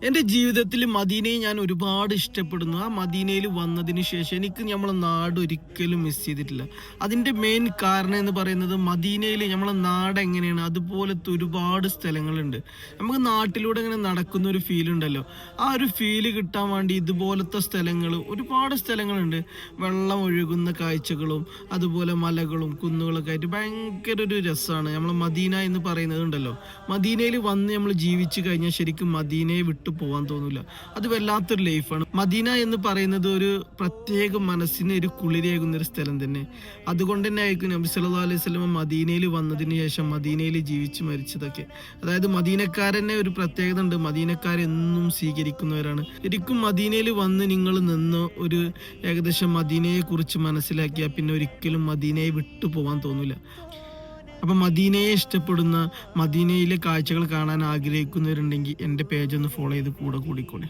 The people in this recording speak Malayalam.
എൻ്റെ ജീവിതത്തിൽ മദീനയെ ഞാൻ ഒരുപാട് ഇഷ്ടപ്പെടുന്നു. ആ മദീനയിൽ വന്നതിന് ശേഷം എനിക്ക് നമ്മളെ നാട് ഒരിക്കലും മിസ് ചെയ്തിട്ടില്ല. അതിൻ്റെ മെയിൻ കാരണം എന്ന് പറയുന്നത് മദീനയിൽ നമ്മളെ നാട് എങ്ങനെയാണ് അതുപോലത്തെ ഒരുപാട് സ്ഥലങ്ങളുണ്ട്. നമുക്ക് നാട്ടിലൂടെ ഇങ്ങനെ നടക്കുന്ന ഒരു ഫീൽ ഉണ്ടല്ലോ, ആ ഒരു ഫീല് കിട്ടാൻ വേണ്ടി ഇതുപോലത്തെ സ്ഥലങ്ങൾ ഒരുപാട് സ്ഥലങ്ങളുണ്ട്. വെള്ളം ഒഴുകുന്ന കാഴ്ചകളും അതുപോലെ മലകളും കുന്നുകളൊക്കെ ആയിട്ട് ഭയങ്കര ഒരു രസമാണ്. നമ്മൾ മദീന എന്ന് പറയുന്നത് ഉണ്ടല്ലോ, മദീനയിൽ വന്ന് നമ്മൾ ജീവിച്ചു കഴിഞ്ഞാൽ ശരിക്കും മദീനയെ വിട്ടു പോകാൻ തോന്നില്ല. അത് വല്ലാത്തൊരു ലൈഫാണ്. മദീന എന്ന് പറയുന്നത് ഒരു പ്രത്യേക മനസ്സിന് ഒരു കുളിരേകുന്ന ഒരു സ്ഥലം തന്നെ. അതുകൊണ്ട് തന്നെ ആയിരിക്കും നബി സല്ലല്ലാഹു അലൈഹി വസല്ലം മദീനയിൽ വന്നതിന് ശേഷം മദീനയിൽ ജീവിച്ച് മരിച്ചതൊക്കെ. അതായത് മദീനക്കാരനെ ഒരു പ്രത്യേകത ഉണ്ട്, മദീനക്കാരെന്നും സ്വീകരിക്കുന്നവരാണ്. ശരിക്കും മദീനയിൽ വന്ന് നിങ്ങൾ നിന്ന് ഒരു ഏകദേശം മദീനയെ കുറിച്ച് മനസ്സിലാക്കിയാൽ പിന്നെ ഒരിക്കലും മദീനയെ വിട്ടു പോകാൻ തോന്നില്ല. അപ്പം മദീനയെ ഇഷ്ടപ്പെടുന്ന, മദീനയിലെ കാഴ്ചകൾ കാണാൻ ആഗ്രഹിക്കുന്നവരുണ്ടെങ്കിൽ എൻ്റെ പേജ് ഒന്ന് ഫോളോ ചെയ്ത് കൂടെ കൂടിക്കോളെ.